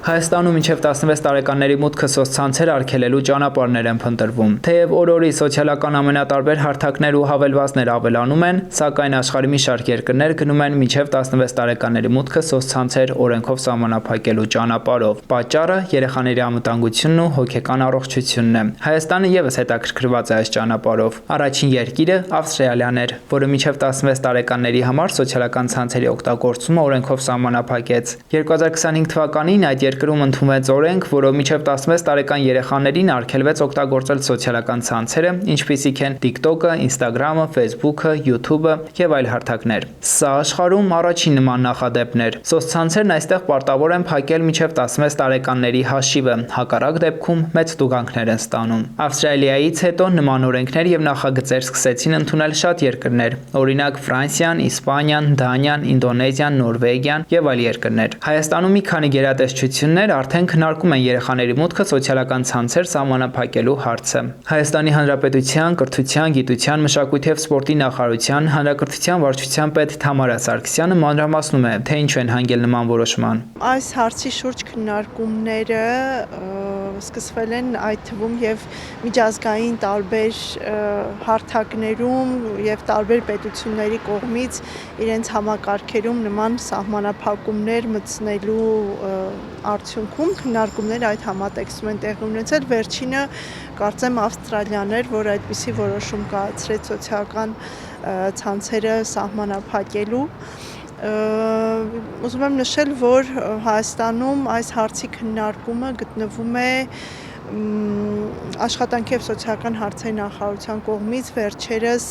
Հայաստանում մինչև 16 տարեկանների մուտքը սոցցանցեր արգելելու ճանապարհներ են փնտրվում։ Թեև օր-օրի սոցիալական ամենատարբեր հարթակներ ու հավելվածներ ավելանում են, սակայն աշխարհի մի շարք երկրներ գնում են մինչև 16 տարեկանների մուտքը սոցցանցեր օրենքով սահմանափակելու ճանապարհով։ Պատճառը երեխաների անվտանգությունն ու հոգեկան առողջությունն է։ Հայաստանը եւս հետաքրքրված է այս ճանապարհով։ Առաջին երկիրը Ավստրալիան էր, որը մինչև 16 տարեկանների համար սոցիալական ցանցերի օգտագործումը օրենքով սահմանափակեց։ 2025 թվականին այդ երկրում ընդունվեց օրենք, որով մինչև 16 տարեկան երեխաներին արգելվեց օգտագործել սոցիալական ցանցերը, ինչպիսիք են TikTok-ը, Instagram-ը, Facebook-ը, YouTube-ը եւ այլ հարթակներ։ Սա աշխարհում առաջին նման նախադեպն էր։ Սոցցանցերն այստեղ պարտավոր են փակել մինչև 16 տարեկանների հաշիվը, հակառակ դեպքում մեծ տուգանքներ են ստանում։ Ավստրալիայից հետո նման օրենքներ եւ նախագծեր սկսեցին ընդունել շատ երկրներ, օրինակ Ֆրանսիան, Իսպանիան, Դանիան, Ինդոնեզիան, Նորվեգիան եւ այլ երկրներ։ Հայաստանում մի քանի գերատեսչություններ արդեն քննարկում են երեխաների մուտքը սոցիալական ցանցեր սահմանափակելու հարցը։ Հայաստանի Հանրապետության կրթության, գիտության, մշակույթի եւ սպորտի նախարարության հանրակրթության վարչության պետ Թամարա Սարգսյանը մանրամասնում է, թե ինչու են հանգել նման որոշման։ Այս հարցի շուրջ քննարկումները սկսվել են այդ թվում եւ միջազգային տարբեր հարթակներում եւ տարբեր պետությունների կողմից իրենց համակարգերում նման սահմանափակումներ մտցնելու արդյունքում քննարկումներ այդ համատեքստում են տեղի ունեցել։ Վերջինը կարծեմ Ավստրալիան էր, որ այդպիսի որոշում կայացրեց սոցիալական ցանցերը սահմանափակելու։ Ուզում եմ նշել, որ Հայաստանում այս հարցի քննարկումը գտնվում է աշխատանքի եւ սոցիալական հարցերի նախարարության կողմից վերջերս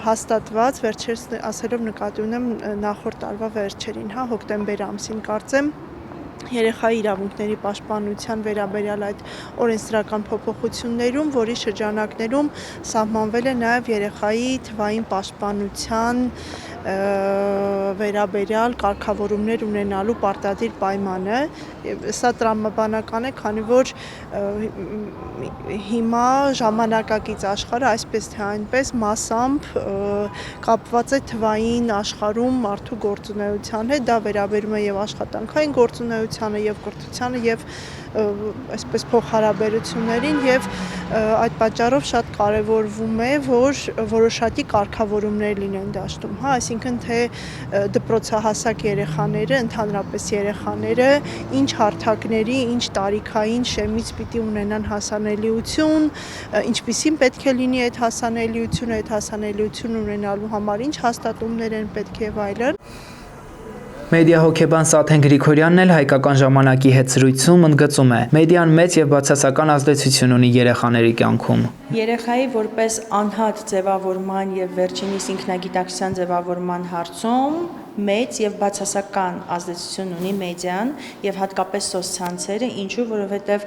հաստատված, վերջերս ասելով նկատի ունեմ նախորդ տարվա վերջերին, հոկտեմբեր ամսին կարծեմ երեխայի իրավունքների պաշտպանության վերաբերյալ այդ օրենսդրական փոփոխություններում, որի շրջանակներում սահմանվել է նաև երեխայի թվային պաշտպանության վերաբերյալ կարգավորումներ ունենալու պարտադիր պայմանը։ Սա տրամաբանական է, քանի որ հիմա ժամանակակից աշխարհը այսպես թե այնպես մասամբ կապված է թվային աշխարհում մարդու գործունեության հետ, դա վերաբերում է եւ աշխատանքային գործունեությանը եւ կրթությանը եւ այսպես փոխհարաբերություններին եւ այդ պատճառով շատ կարեւորվում է, որ որոշակի կարգավորումներ լինեն դաշտում, այսինքն թե դպրոցահասակ երեխաները, ընդհանրապես երեխաները ինչ հարթակների, ինչ տարիքային շեմից պիտի ունենան հասանելիություն, ինչպիսին պետք է լինի այդ հասանելիություն ունենալու համար ինչ հաստատումներ են պետք եւ այլն։ Մեդիա հոգեբան Սաթեն Գրիգորյանն էլ Հայկական ժամանակի հետ զրույցում ընդգծում է. մեդիան մեծ եւ բացասական ազդեցություն ունի երեխաների կյանքում։ Երեխայի որպես անհատ ձևավորման եւ վերջինիս ինքնագիտակցության ձևավորման հարցում մեծ եւ բացասական ազդեցություն ունի մեդիան եւ հատկապես սոցցանցերը, ինչու, որովհետեւ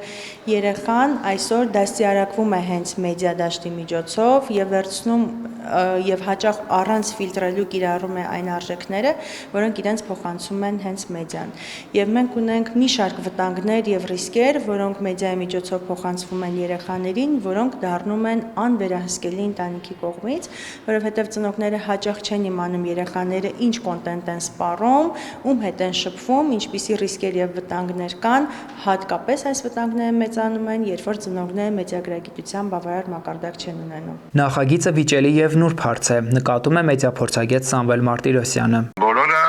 երեխան այսօր դաստիարակվում է հենց մեդիա դաշտի միջոցով եւ վերցնում եւ հաճախ առանց ֆիլտրելու կիրառում է այն արժեքները, որոնք իրենց փոխանցում են հենց մեդիան։ Եվ մենք ունենք մի շարք վտանգներ եւ ռիսկեր, որոնք մեդիայի միջոցով փոխանցվում են երեխաներին, որոնք դառնում են անվերահսկելի ընտանիքի կողմից, որովհետեւ ծնողները հաճախ չեն իմանում երեխաները ինչ կոնտենտ են սպառում, ում հետ են շփվում, ինչպիսի ռիսկեր եւ վտանգներ կան, հատկապես այս վտանգները մեծանում են, երբ որ ծնողները մեդիագրագիտության բավարար մակարդակ չեն ունենում։ Նախագիծը վիճելի եւ նուրբ հարց է, նկատում է մեդիափորձագետ Սամվել Մարտիրոսյանը։ Բոլորը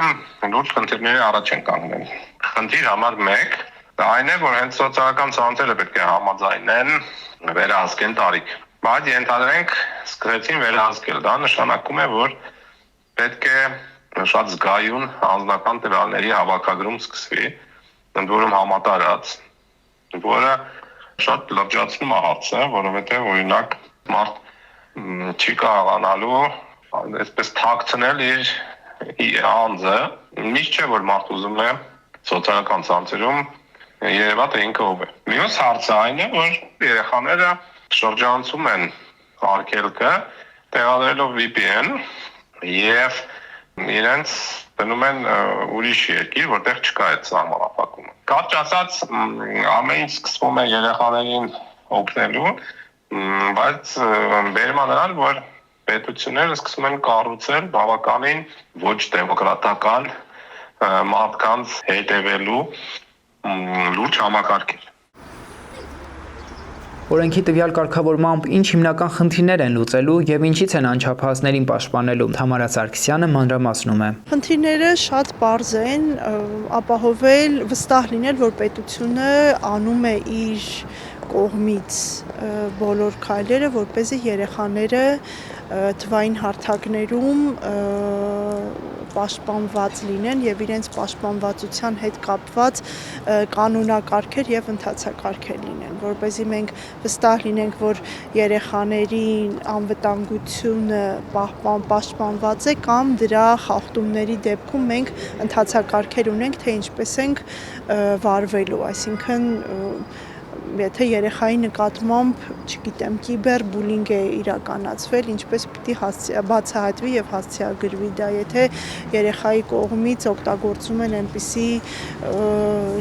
լուրջ խնդիրների առաջ են կանգնել։ Խնդիր համար 1 այն է, որ հենց սոցիալական ցանցերը պետք է համաձայնեն վերահսկեն տարիք։ Բայց ենթադրենք սկսեցին վերահսկել, դա նշանակում է, որ պետք է շատ զգայուն անձնական տվյալների հավաքագրում սկսվի, ընդ որում համատարած, որը շատ լրջացնում է հարցը, որովհետև օրինակ մարդ չի կարողանալու այսպես թաքցնել իր անձը, միշտ չէ, որ մարդ ուզում է սոցիալական ցանցերում երևա թե ինքը ով է։ Մյուս հարցը այն է, որ երեխաները շրջանցում են արգելքը, տեղադրելով VPN եւ իրենց դնում են ուրիշ երկիր, որտեղ չկա այդ սահմանափակումը։ Կարճ ասած, ամեն ինչ սկսվում է երեխաներին օգնելու, բայց բերում է նրան, որ պետությունները սկսում են կառուցել բավականին ոչ դեմոկրատական մարդկանց հետևելու լուրջ համակարգեր։ Օրենքի տվյալ կարգավորմամբ ինչ հիմնական խնդիրներ են լուծելու եւ ինչից են անչափահասներին պաշտպանելու։ Թամարա Սարգսյանը մանրամասնում է։ Խնդիրները շատ պարզ են, ապահովել, վստահ լինել, որ պետությունը անում է իր կողմից բոլոր քայլերը, որպեսզի երեխաները թվային հարթակներում պաշտպանված լինեն եւ իրենց պաշտպանվածության հետ կապված կանոնակարգեր եւ ընթացակարգեր լինեն, որպեսզի մենք վստահ լինենք, որ երեխաների անվտանգությունը պաշտպանված է կամ դրա խախտումների դեպքում մենք ընթացակարգեր ունենք, թե ինչպես ենք վարվելու, այսինքն եթե երեխայի նկատմամբ, չգիտեմ, կիբերբուլինգ է իրականացվել, ինչպես պիտի բացահայտվի եւ հասցեագրվի դա, եթե երեխայի կողմից օգտագործում են այնպիսի,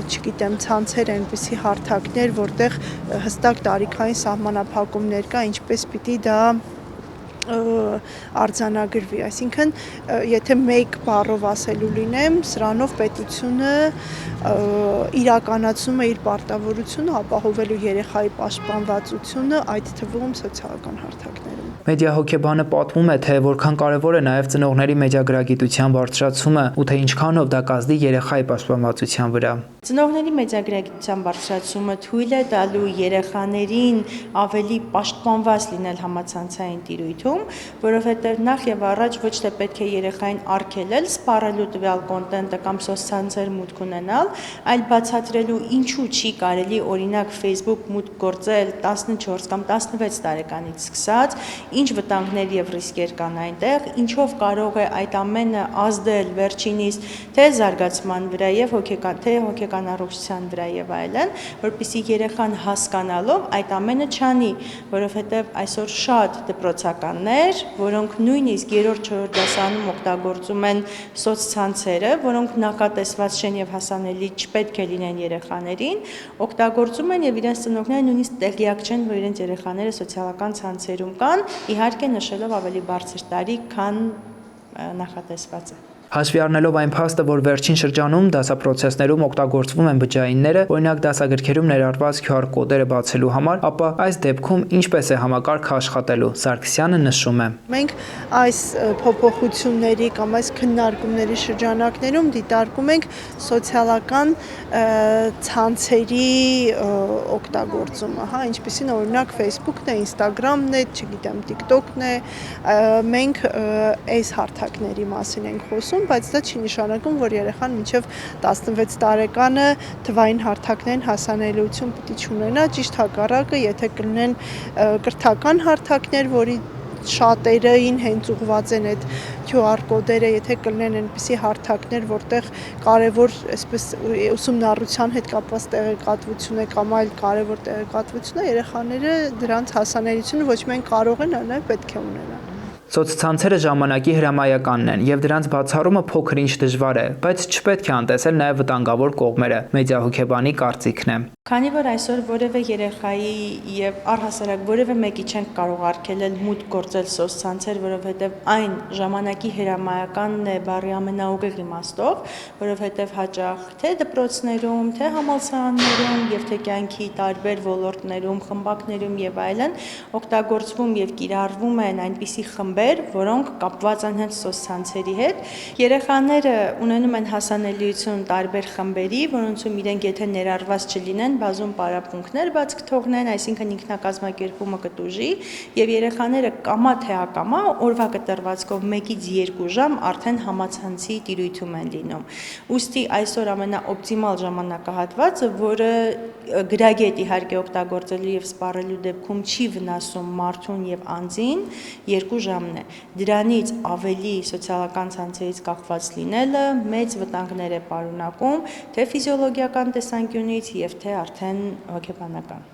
չգիտեմ, ցանցեր, այնպիսի հարթակներ, որտեղ հստակ տարիքային սահմանափակումներ կա, ինչպես պիտի դա արձանագրվի, այսինքն եթե մեկ բառով ասելու լինեմ, սրանով պետությունը իրականացնում է իր պարտավորությունը ապահովելու երեխայի պաշտպանվածությունը, այդ թվում սոցիալական հարթակներում։ Մեդիա հոգեբանը պատմում է, թե որքան կարևոր է նաև ծնողների մեդիագրագիտության բարձրացումը ու թե ինչքանով դա կազդի երեխայի պաշտպանվածության վրա։ Ծնողների մեդիագրագիտության բարձրացումը թույլ է տալու երեխաներին ավելի պաշտպանված լինել համացանցային տիրույթում, որովհետև նախ եւ առաջ ոչ թե պետք է երեխային արգելել սպառելու տվյալ կոնտենտը կամ սոցցանցեր մուտք ունենալ, այլ բացատրելու ինչու չի կարելի օրինակ Facebook մուտք գործել 14 կամ 16 տարեկանից սկսած, ինչ վտանգներ եւ ռիսկեր կան այնտեղ, ինչով կարող է այդ ամենը ազդել վերջինիս թե զարգացման վրա եւ հոգեկան առողջության վրա եւ այլն, որպեսզի երեխան հասկանալով այդ ամենը չանի, որովհետեւ այսօր շատ դպրոցականներ, որոնք նույնիսկ 3-4 դասարանում օգտագործում են սոցցանցերը, որոնք նակատեսված չեն եւ հասանելի չպետք է լինեն երեխաներին, օգտագործում են եւ իրենց ծնողները նույնիսկ տեղյակ չեն, որ իրենց երեխաները սոցիալական ցանցերում կան, իհարկե նշելով ավելի բարձր տարիք, քան նախատեսված է։ Հաշվի առնելով այն փաստը, որ վերջին շրջանում դասապրոցեսներում օգտագործվում են բջջայինները, օրինակ դասագրքերում ներառված QR կոդերը բացելու համար, ապա այս դեպքում ինչպես է համակարգը աշխատելու, Սարգսյանը նշում է։ Մենք այս փոփոխությունների կամ այս քննարկումների շրջանակներում դիտարկում ենք սոցիալական ցանցերի օգտագործումը, հա, ինչպեսին օրինակ Facebook-ն է, Instagram-ն է, չգիտեմ, TikTok-ն է, մենք այս հարթակների մասին ենք խոսում, բայց դա չի նշանակում, որ երեխան մինչև 16 տարեկանը թվային հարթակներին հասանելիություն պիտի չունենա, ճիշտ հակառակը, եթե կլինեն կրթական հարթակներ, որի շատերին հենց ուղղված են այդ QR կոդերը, եթե կլինեն այնպիսի հարթակներ, որտեղ կարևոր այսպես ուսումնառության հետ կապված տեղեկատվություն է կամ այլ կարևոր տեղեկատվություն է, երեխաները դրանց հասանելիությունը ոչ միայն կարող են, այլ նաև պետք է ունենան։ Սոցցանցերը ժամանակի հրամայականն են եւ դրանց բացառումը փոքր-ինչ դժվար է, բայց չպետք է անտեսել նաեւ վտանգավոր կողմերը։ Մեդիա հոգեբանի կարծիքն է։ Քանի որ այսօր որևէ երեխայի եւ առհասարակ որևէ մեկի չենք կարող արգելել մուտք գործել սոցցանցեր, որովհետեւ այն ժամանակի հրամայականն է բառի ամենաուղիղ իմաստով, որովհետեւ հաճախ թե դպրոցներում, թե համալսարաններում եւ թե կյանքի տարբեր ոլորտներում, խմբակներում եւ այլն օգտագործվում եւ կիրառվում են այնպիսի խմբեր, որոնք կապված են հենց սոցցանցերի հետ։ Երեխաները ունենում են հասանելիություն տարբեր խմբերի, որոնցում իրենք եթե ներառված չլինեն, բազում պարապմունքներ բաց կթողնեն, այսինքն ինքնակազմակերպումը կտուժի եւ երեխաները կամա թե ակամա օրվա կտրվածքով 1-ից 2 ժամ արդեն համացանցի տիրույթում են լինում։ Ուստի այսօր ամենաօպտիմալ ժամանակահատվածը, որը գրագետ իհարկե օգտագործելու եւ սպառելու դեպքում չի վնասում մարդուն եւ անձին, 2 ժամն է։ Դրանից ավելի սոցիալական ցանցերից կախված լինելը մեծ վտանգներ է պարունակում թե ֆիզիոլոգիական տեսանկյունից եւ թե արդեն հոգեբանական։